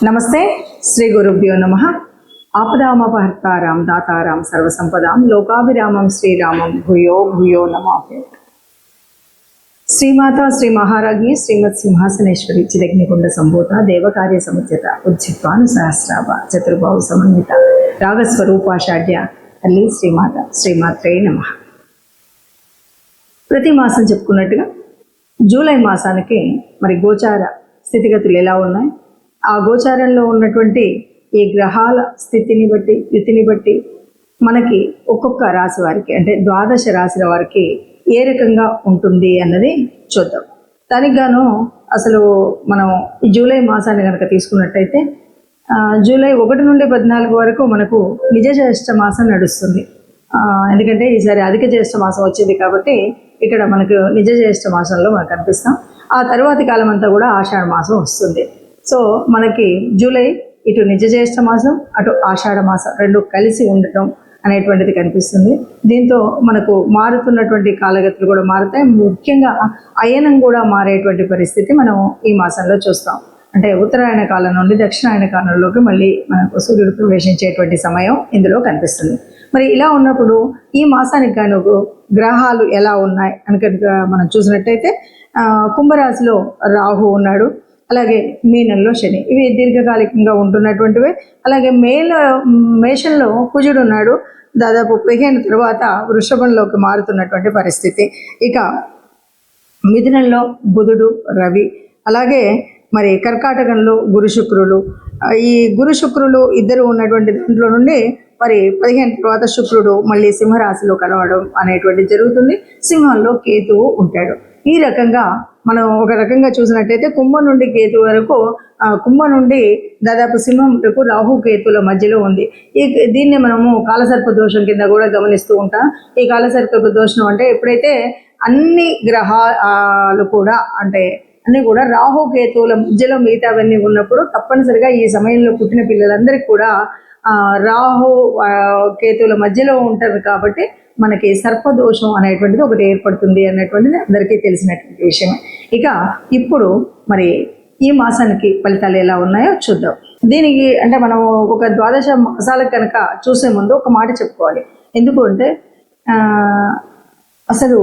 నమస్తే. శ్రీ గురుభ్యో నమః. ఆపదామపహర్తారాం దాతారాం సర్వసంపదాం లోకాభిరామం శ్రీరామం భూయో భూయో నమామి. శ్రీమాత శ్రీ మహారాజ్ఞి శ్రీమత్ సింహాసనేశ్వరి చిదగ్నికుండ సంభూత దేవకార్య సముద్యత ఉజ్జిత్వాను సహస్రాభ చతుర్బాహు సమన్విత రాగస్వరూపాషాఢ్య తల్లి శ్రీమాత శ్రీమాత్రే నమః. ప్రతి మాసం చెప్పుకున్నట్టుగా జూలై మాసానికి మరి గోచార స్థితిగతులు ఎలా ఉన్నాయి, ఆ గోచారంలో ఉన్నటువంటి ఈ గ్రహాల స్థితిని బట్టి యుతిని బట్టి మనకి ఒక్కొక్క రాశి వారికి అంటే ద్వాదశ రాశుల వారికి ఏ రకంగా ఉంటుంది అన్నది చూద్దాం. దానికి గాను అసలు మనం ఈ జూలై మాసాన్ని కనుక తీసుకున్నట్టయితే జూలై 1 నుండి 14 వరకు మనకు నిజ జ్యేష్ఠ మాసం నడుస్తుంది. ఎందుకంటే ఈసారి అధిక జ్యేష్ఠ మాసం వచ్చింది కాబట్టి ఇక్కడ మనకు నిజ జ్యేష్ఠ మాసంలో మనకు కనిపిస్తాం. ఆ తర్వాతి కాలం అంతా కూడా ఆషాఢ మాసం వస్తుంది. సో మనకి జూలై ఇటు నిజ జ్యేష్ఠ మాసం అటు ఆషాఢ మాసం రెండు కలిసి ఉండటం అనేటువంటిది కనిపిస్తుంది. దీంతో మనకు మారుతున్నటువంటి కాలగతులు కూడా మారుతాయి. ముఖ్యంగా అయనం కూడా మారేటువంటి పరిస్థితి మనం ఈ మాసంలో చూస్తాం. అంటే ఉత్తరాయణ కాలం నుండి దక్షిణాయన కాలంలోకి మళ్ళీ మనకు సూర్యుడు ప్రవేశించేటువంటి సమయం ఇందులో కనిపిస్తుంది. మరి ఇలా ఉన్నప్పుడు ఈ మాసానికి గాను గ్రహాలు ఎలా ఉన్నాయి అని కనుక మనం చూసినట్టయితే కుంభరాశిలో రాహు ఉన్నాడు, అలాగే మీనంలో శని, ఇవి దీర్ఘకాలికంగా ఉంటున్నటువంటివి. అలాగే మేషంలో కుజుడు ఉన్నాడు, దాదాపు 15 తర్వాత వృషభంలోకి మారుతున్నటువంటి పరిస్థితి. ఇక మిథునంలో బుధుడు రవి, అలాగే మరి కర్కాటకంలో గురు శుక్రులు. ఈ గురు శుక్రులు ఇద్దరు ఉన్నటువంటి దాంట్లో నుండి మరి 15 తర్వాత శుక్రుడు మళ్ళీ సింహరాశిలో కలవడం అనేటువంటి జరుగుతుంది. సింహంలో కేతువు ఉంటాడు. ఈ రకంగా మనం ఒక రకంగా చూసినట్టయితే కుంభం నుండి కేతు వరకు, కుంభం నుండి దాదాపు సింహం వరకు రాహు కేతుల మధ్యలో ఉంది. దీన్ని మనము కాలసర్ప దోషం కింద కూడా గమనిస్తూ ఉంటాం. ఈ కాలసర్ప దోషం అంటే ఎప్పుడైతే అన్ని గ్రహాలు కూడా అంటే అన్నీ కూడా రాహు కేతువుల మధ్యలో మిగతావన్నీ ఉన్నప్పుడు తప్పనిసరిగా ఈ సమయంలో పుట్టిన పిల్లలందరికీ కూడా రాహు కేతువుల మధ్యలో ఉంటారు కాబట్టి మనకి సర్పదోషం అనేటువంటిది ఒకటి ఏర్పడుతుంది అన్నటువంటిది అందరికీ తెలిసినటువంటి విషయం. ఇక ఇప్పుడు మరి ఈ మాసానికి ఫలితాలు ఎలా ఉన్నాయో చూద్దాం. దీనికి అంటే మనం ఒక ద్వాదశ మాసాలకు కనుక చూసే ముందు ఒక మాట చెప్పుకోవాలి. ఎందుకు అంటే అసలు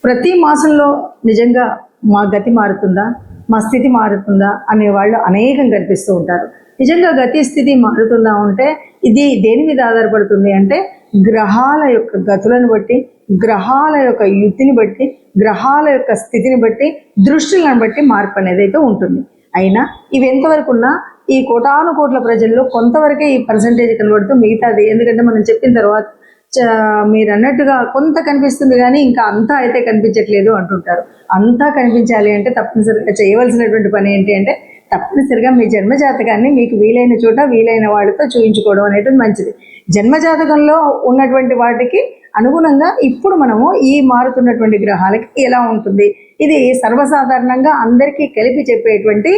ప్రతి మాసంలో నిజంగా మా గతి మారుతుందా, మా స్థితి మారుతుందా అనేవాళ్ళు అనేకం కనిపిస్తూ ఉంటారు. నిజంగా గతి స్థితి మారుతుందా అంటే ఇది దేని మీద ఆధారపడుతుంది అంటే గ్రహాల యొక్క గతులను బట్టి, గ్రహాల యొక్క యుతిని బట్టి, గ్రహాల యొక్క స్థితిని బట్టి, దృష్టిలను బట్టి మార్పు అనేది అయితే ఉంటుంది. అయినా ఇవి ఎంతవరకు ఉన్నా ఈ కోటాను కోట్ల ప్రజల్లో కొంతవరకే ఈ పర్సంటేజ్ కనబడుతూ మిగతాది, ఎందుకంటే మనం చెప్పిన తర్వాత మీరు అన్నట్టుగా కొంత కనిపిస్తుంది కానీ ఇంకా అంతా అయితే కనిపించట్లేదు అంటుంటారు. అంతా కనిపించాలి అంటే తప్పనిసరిగా చేయవలసినటువంటి పని ఏంటి అంటే తప్పనిసరిగా మీ జన్మజాతకాన్ని మీకు వీలైన చోట వీలైన వాడితో చూయించుకోవడం అనేది మంచిది. జన్మజాతకంలో ఉన్నటువంటి వాటికి అనుగుణంగా ఇప్పుడు మనము ఈ మారుతున్నటువంటి గ్రహాలకి ఎలా ఉంటుంది, ఇది సర్వసాధారణంగా అందరికీ కలిపి చెప్పేటువంటి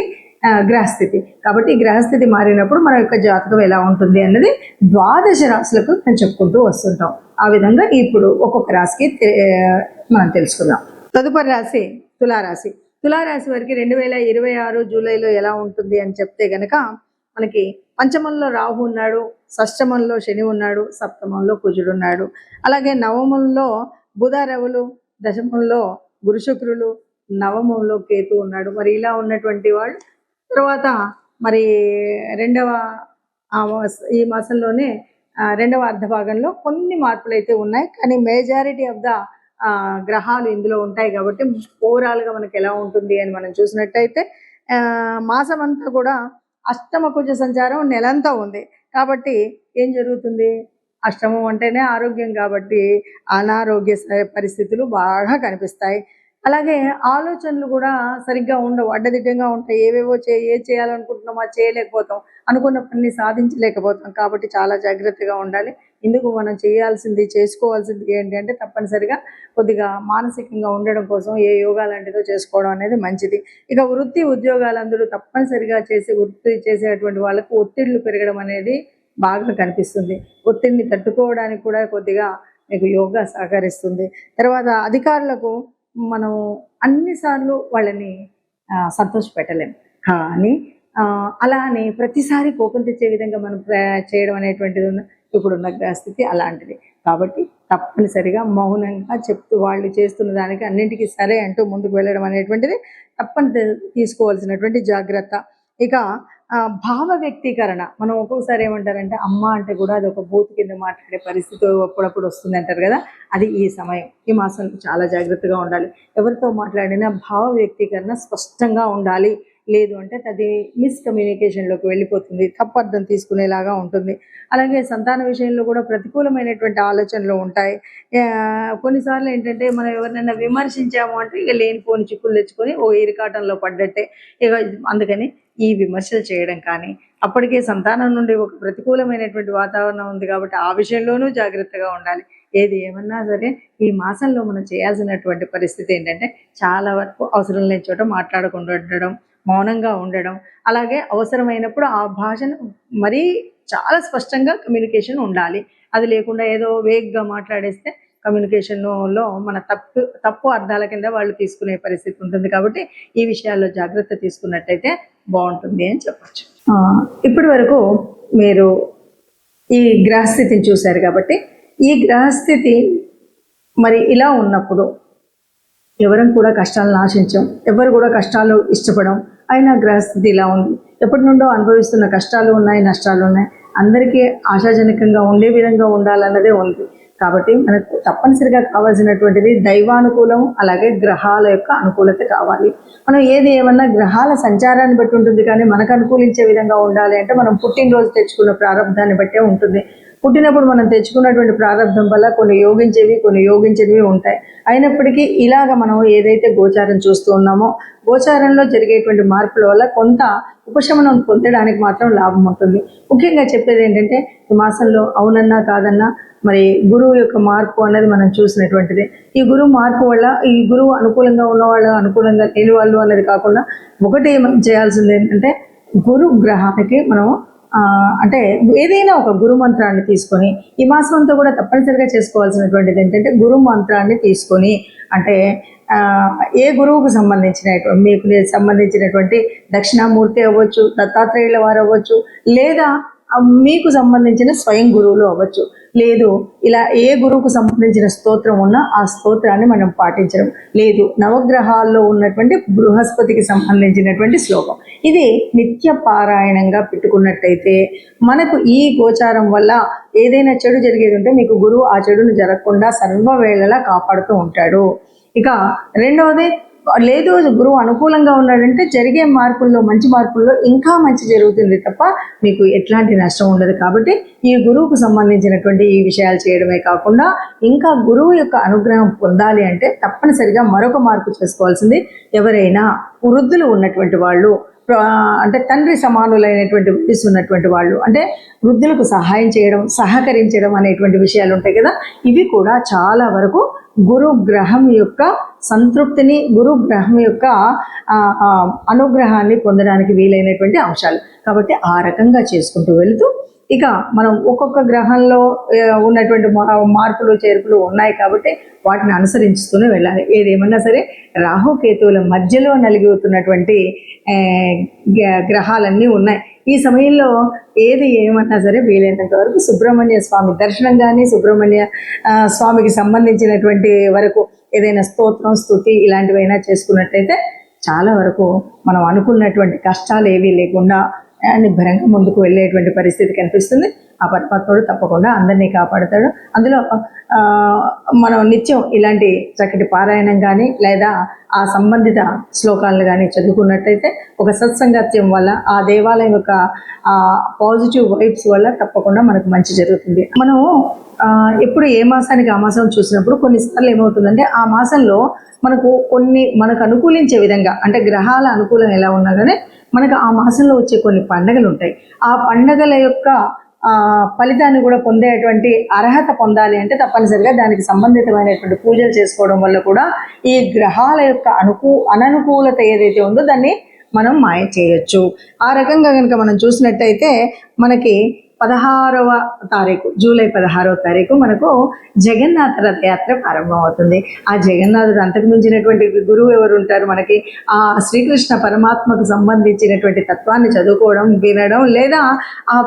గ్రహస్థితి. కాబట్టి గ్రహస్థితి మారినప్పుడు మన యొక్క జాతకం ఎలా ఉంటుంది అన్నది ద్వాదశ రాశులకు మనం చెప్పుకుంటూ వస్తుంటాం. ఆ విధంగా ఇప్పుడు ఒక్కొక్క రాశికి మనం తెలుసుకుందాం. తదుపరి రాశి తులారాశి. తులారాశి వారికి 2026 జూలైలో ఎలా ఉంటుంది అని చెప్తే గనక మనకి పంచమంలో రాహు ఉన్నాడు, షష్టమంలో శని ఉన్నాడు, సప్తమంలో కుజుడు ఉన్నాడు, అలాగే నవమంలో బుధ రవులు, దశమంలో గురు శుక్రులు, నవమంలో కేతు ఉన్నాడు. మరి ఇలా ఉన్నటువంటి వాళ్ళు తర్వాత మరి ఈ మాసంలోనే రెండవ అర్ధభాగంలో కొన్ని మార్పులు అయితే ఉన్నాయి. కానీ మేజారిటీ ఆఫ్ ద గ్రహాలు ఇందులో ఉంటాయి కాబట్టి ఓవరాల్గా మనకి ఎలా ఉంటుంది అని మనం చూసినట్టయితే మాసం అంతా కూడా అష్టమ కుజ సంచారం నెలంతా ఉంది. కాబట్టి ఏం జరుగుతుంది, అష్టమం అంటేనే ఆరోగ్యం కాబట్టి అనారోగ్య పరిస్థితులు బాగా కనిపిస్తాయి. అలాగే ఆలోచనలు కూడా సరిగ్గా ఉండవు, అడ్డదిడ్డంగా ఉంటాయి. ఏవేవో చేయాలనుకుంటున్నామో అది చేయలేకపోతాం, అనుకున్న పని సాధించలేకపోతాం. కాబట్టి చాలా జాగ్రత్తగా ఉండాలి. ఇందుకు మనం చేసుకోవాల్సింది ఏంటి అంటే తప్పనిసరిగా కొద్దిగా మానసికంగా ఉండడం కోసం ఏ యోగా లాంటిదో చేసుకోవడం అనేది మంచిది. ఇక వృత్తి ఉద్యోగాలందరూ తప్పనిసరిగా వృత్తి చేసేటువంటి వాళ్ళకు ఒత్తిళ్లు పెరగడం అనేది బాగా కనిపిస్తుంది. ఒత్తిడిని తట్టుకోవడానికి కూడా కొద్దిగా మీకు యోగా సహకరిస్తుంది. తర్వాత అధికారులకు మనం అన్నిసార్లు వాళ్ళని సంతోషపెట్టలేము, కానీ అలా అని ప్రతిసారి కోపం తెచ్చే విధంగా మనం చేయడం అనేటువంటిది ఇప్పుడున్న గ్రహస్థితి అలాంటిది. కాబట్టి తప్పనిసరిగా మౌనంగా చెప్తూ వాళ్ళు చేస్తున్న దానికి అన్నింటికీ సరే అంటూ ముందుకు వెళ్ళడం అనేటువంటిది తీసుకోవాల్సినటువంటి జాగ్రత్త. ఇక భావ వ్యక్తీకరణ, మనం ఒక్కొక్కసారి ఏమంటారంటే అమ్మ అంటే కూడా అది ఒక బూత్ కింద మాట్లాడే పరిస్థితి అప్పుడప్పుడు వస్తుంది అంటారు కదా. అది ఈ సమయం, ఈ మాసంలో చాలా జాగ్రత్తగా ఉండాలి. ఎవరితో మాట్లాడినా భావ వ్యక్తీకరణ స్పష్టంగా ఉండాలి. లేదు అంటే అది మిస్కమ్యూనికేషన్లోకి వెళ్ళిపోతుంది, తప్పు అర్థం తీసుకునేలాగా ఉంటుంది. అలాగే సంతాన విషయంలో కూడా ప్రతికూలమైనటువంటి ఆలోచనలు ఉంటాయి. కొన్నిసార్లు ఏంటంటే మనం ఎవరినైనా విమర్శించాము అంటే ఇక లేనిపోని చిక్కులు తెచ్చుకొని ఓ ఇరికాటంలో పడ్డట్టే. ఇక అందుకని ఈ విమర్శలు చేయడం కానీ, అప్పటికే సంతానం నుండి ఒక ప్రతికూలమైనటువంటి వాతావరణం ఉంది కాబట్టి ఆ విషయంలోనూ జాగ్రత్తగా ఉండాలి. ఏది ఏమన్నా సరే ఈ మాసంలో మనం చేయాల్సినటువంటి పరిస్థితి ఏంటంటే చాలా వరకు అవసరం లేని చోట మాట్లాడకుండా ఉండడం, మౌనంగా ఉండడం. అలాగే అవసరమైనప్పుడు ఆ భాషను మరీ చాలా స్పష్టంగా కమ్యూనికేషన్ ఉండాలి. అది లేకుండా ఏదో వేగ్గా మాట్లాడేస్తే కమ్యూనికేషన్లో మన తప్పు అర్థాల కింద వాళ్ళు తీసుకునే పరిస్థితి ఉంటుంది. కాబట్టి ఈ విషయాల్లో జాగ్రత్త తీసుకున్నట్టయితే బాగుంటుంది అని చెప్పచ్చు. ఇప్పటి వరకు మీరు ఈ గ్రహస్థితిని చూశారు కాబట్టి ఈ గ్రహస్థితి మరి ఇలా ఉన్నప్పుడు ఎవరం కూడా కష్టాలను ఆశించాం, ఎవరు కూడా కష్టాలు ఇష్టపడం. అయినా గ్రహస్థితి ఇలా ఉంది. ఎప్పటి నుండో అనుభవిస్తున్న కష్టాలు ఉన్నాయి, నష్టాలు ఉన్నాయి. అందరికీ ఆశాజనకంగా ఉండే విధంగా ఉండాలన్నదే ఉంది. కాబట్టి మనకు తప్పనిసరిగా కావాల్సినటువంటిది దైవానుకూలం, అలాగే గ్రహాల యొక్క అనుకూలత కావాలి. మనం ఏది ఏమన్నా గ్రహాల సంచారాన్ని బట్టి ఉంటుంది, కానీ మనకు అనుకూలించే విధంగా ఉండాలి అంటే మనం పుట్టినరోజు తెచ్చుకున్న ప్రారంభాన్ని బట్టే ఉంటుంది. పుట్టినప్పుడు మనం తెచ్చుకున్నటువంటి ప్రారంభం వల్ల కొన్ని యోగించేవి, కొన్ని యోగించేవి ఉంటాయి. అయినప్పటికీ ఇలాగ మనం ఏదైతే గోచారం చూస్తూ ఉన్నామో, గోచారంలో జరిగేటువంటి మార్పుల వల్ల కొంత ఉపశమనం పొందడానికి మాత్రం లాభం ఉంటుంది. ముఖ్యంగా చెప్పేది ఏంటంటే ఈ మాసంలో అవునన్నా కాదన్నా మరి గురువు యొక్క మార్పు అన్నది మనం చూసినటువంటిదే. ఈ గురువు మార్పు వల్ల ఈ గురువు అనుకూలంగా ఉన్నవాళ్ళు, అనుకూలంగా లేని వాళ్ళు అన్నది కాకుండా ఒకటి మనం చేయాల్సింది ఏంటంటే గురు గ్రహానికి మనం అంటే ఏదైనా ఒక గురు మంత్రాన్ని తీసుకొని ఈ మాసం అంతా కూడా తప్పనిసరిగా చేసుకోవాల్సినటువంటిది ఏంటంటే గురు మంత్రాన్ని తీసుకొని, అంటే ఏ గురువుకు మీకు సంబంధించినటువంటి దక్షిణామూర్తి అవ్వచ్చు, దత్తాత్రేయుల వారు అవ్వచ్చు, లేదా మీకు సంబంధించిన స్వయం గురువులు అవ్వచ్చు, లేదు ఇలా ఏ గురువుకు సంబంధించిన స్తోత్రం ఉన్నా ఆ స్తోత్రాన్ని మనం పాటించడం, లేదు నవగ్రహాల్లో ఉన్నటువంటి బృహస్పతికి సంబంధించినటువంటి శ్లోకం ఇది నిత్య పారాయణంగా పెట్టుకున్నట్టయితే మనకు ఈ గోచారం వల్ల ఏదైనా చెడు జరిగేది ఉంటే మీకు గురువు ఆ చెడును జరగకుండా సర్వవేళలా కాపాడుతూ ఉంటాడు. ఇక రెండవది, లేదు గురువు అనుకూలంగా ఉన్నాడంటే జరిగే మార్పుల్లో, మంచి మార్పుల్లో ఇంకా మంచి జరుగుతుంది తప్ప మీకు ఎట్లాంటి నష్టం ఉండదు. కాబట్టి ఈ గురువుకు సంబంధించినటువంటి ఈ విషయాలు చేయడమే కాకుండా ఇంకా గురువు యొక్క అనుగ్రహం పొందాలి అంటే తప్పనిసరిగా మరొక మార్పు చేసుకోవాల్సింది, ఎవరైనా వృద్ధులు ఉన్నటువంటి వాళ్ళు, అంటే తండ్రి సమానులైనటువంటి వయసు ఉన్నటువంటి వాళ్ళు, అంటే వృద్ధులకు సహాయం చేయడం, సహకరించడం అనేటువంటి విషయాలు ఉంటాయి కదా, ఇవి కూడా చాలా వరకు గురు గ్రహం యొక్క సంతృప్తిని, గురు గ్రహం యొక్క అనుగ్రహాన్ని పొందడానికి వీలైనటువంటి అంశాలు. కాబట్టి ఆ రకంగా చేసుకుంటూ వెళుతూ ఇక మనం ఒక్కొక్క గ్రహంలో ఉన్నటువంటి మార్పులు చేర్పులు ఉన్నాయి కాబట్టి వాటిని అనుసరించుతూనే వెళ్ళాలి. ఏదేమన్నా సరే రాహుకేతువుల మధ్యలో నలిగిపోతున్నటువంటి గ్రహాలన్నీ ఉన్నాయి. ఈ సమయంలో ఏది ఏమన్నా సరే వీలైనంత వరకు సుబ్రహ్మణ్య స్వామి దర్శనం కానీ, సుబ్రహ్మణ్య స్వామికి సంబంధించినటువంటి వరకు ఏదైనా స్తోత్రం, స్తుతి ఇలాంటివైనా చేసుకున్నట్టయితే చాలా వరకు మనం అనుకున్నటువంటి కష్టాలు ఏవీ లేకుండా నిబ్బరంగా ముందుకు వెళ్ళేటువంటి పరిస్థితి కనిపిస్తుంది. ఆ పరమాత్ముడు తప్పకుండా అందరినీ కాపాడుతాడు. అందులో మనం నిత్యం ఇలాంటి చక్కటి పారాయణం కానీ లేదా ఆ సంబంధిత శ్లోకాలను కానీ చదువుకున్నట్టయితే ఒక సత్సంగత్యం వల్ల, ఆ దేవాలయం యొక్క పాజిటివ్ వైబ్స్ వల్ల తప్పకుండా మనకు మంచి జరుగుతుంది. మనం ఎప్పుడు ఏ మాసానికి ఆ మాసం చూసినప్పుడు కొన్నిసార్లు ఏమవుతుందంటే ఆ మాసంలో మనకు అనుకూలించే విధంగా, అంటే గ్రహాల అనుకూలం ఎలా ఉన్నా కానీ మనకు ఆ మాసంలో వచ్చే కొన్ని పండగలు ఉంటాయి. ఆ పండగల యొక్క ఫలితాన్ని కూడా పొందేటువంటి అర్హత పొందాలి అంటే తప్పనిసరిగా దానికి సంబంధితమైనటువంటి పూజలు చేసుకోవడం వల్ల కూడా ఈ గ్రహాల యొక్క అననుకూలత ఏదైతే ఉందో దాన్ని మనం మాయ చేయొచ్చు. ఆ రకంగా కనుక మనం చూసినట్టయితే మనకి 16వ తారీఖు, జూలై 16వ తారీఖు మనకు జగన్నాథ రథయాత్ర ప్రారంభం అవుతుంది. ఆ జగన్నాథుడు అంతకు మించినటువంటి గురువు ఎవరు ఉంటారు మనకి? ఆ శ్రీకృష్ణ పరమాత్మకు సంబంధించినటువంటి తత్వాన్ని చదువుకోవడం, వినడం, లేదా ఆ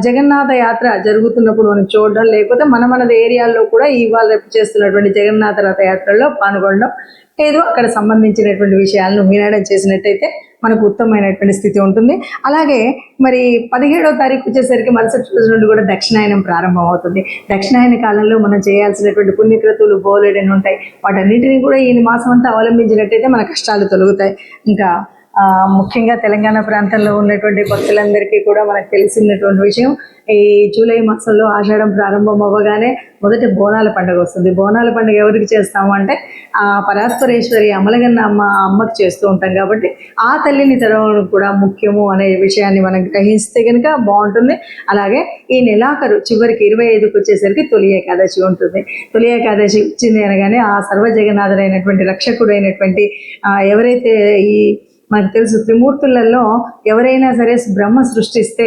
జగన్నాథ యాత్ర జరుగుతున్నప్పుడు మనం చూడడం, లేకపోతే మన ఏరియాల్లో కూడా ఇవాళ రేపు చేస్తున్నటువంటి జగన్నాథ రథయాత్రలో పాల్గొనడం, ఏదో అక్కడ సంబంధించినటువంటి విషయాలను వినడం చేసినట్టయితే మనకు ఉత్తమమైనటువంటి స్థితి ఉంటుంది. అలాగే మరి 17వ తారీఖు వచ్చేసరికి మరుసటి రోజు నుండి కూడా దక్షిణాయనం ప్రారంభం అవుతుంది. దక్షిణాయన కాలంలో మనం చేయాల్సినటువంటి పుణ్యక్రతువులు బోలెడని ఉంటాయి. వాటన్నిటినీ కూడా ఈ మాసం అంతా అవలంబించినట్టయితే మన కష్టాలు తొలగుతాయి. ఇంకా ముఖ్యంగా తెలంగాణ ప్రాంతంలో ఉన్నటువంటి భక్తులందరికీ కూడా మనకు తెలిసినటువంటి విషయం, ఈ జూలై మాసంలో ఆషాఢం ప్రారంభం అవ్వగానే మొదటి బోనాల పండుగ వస్తుంది. బోనాల పండుగ ఎవరికి చేస్తాము అంటే ఆ పరాత్పరేశ్వరి అమలగన్న అమ్మకి చేస్తూ ఉంటాం. కాబట్టి ఆ తల్లిని తెరవడం కూడా ముఖ్యము అనే విషయాన్ని మనం గ్రహిస్తే కనుక బాగుంటుంది. అలాగే ఈ నెలాఖరు చివరికి 25కి వచ్చేసరికి తొలి ఏకాదశి ఉంటుంది. తొలి ఏకాదశి వచ్చింది అనగానే ఆ సర్వజగన్నాథుడైనటువంటి రక్షకుడైనటువంటి ఎవరైతే ఈ మనకు తెలుసు త్రిమూర్తులలో ఎవరైనా సరే బ్రహ్మ సృష్టిస్తే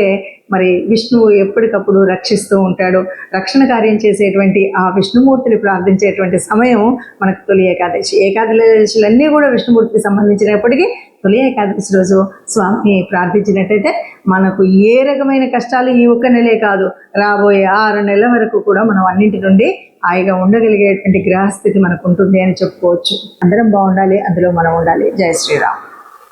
మరి విష్ణువు ఎప్పటికప్పుడు రక్షిస్తూ ఉంటాడు. రక్షణ కార్యం చేసేటువంటి ఆ విష్ణుమూర్తిని ప్రార్థించేటువంటి సమయం మనకు తొలి ఏకాదశి. ఏకాదశులన్నీ కూడా విష్ణుమూర్తికి సంబంధించినప్పటికీ తొలి ఏకాదశి రోజు స్వామిని ప్రార్థించినట్టయితే మనకు ఏ రకమైన కష్టాలు ఈ ఒక్క నెలే కాదు, రాబోయే 6 నెలల వరకు కూడా మనం అన్నింటి నుండి హాయిగా ఉండగలిగేటువంటి గ్రహస్థితి మనకు ఉంటుంది అని చెప్పుకోవచ్చు. అందరం బాగుండాలి, అందులో మనం ఉండాలి. జై శ్రీరామ్.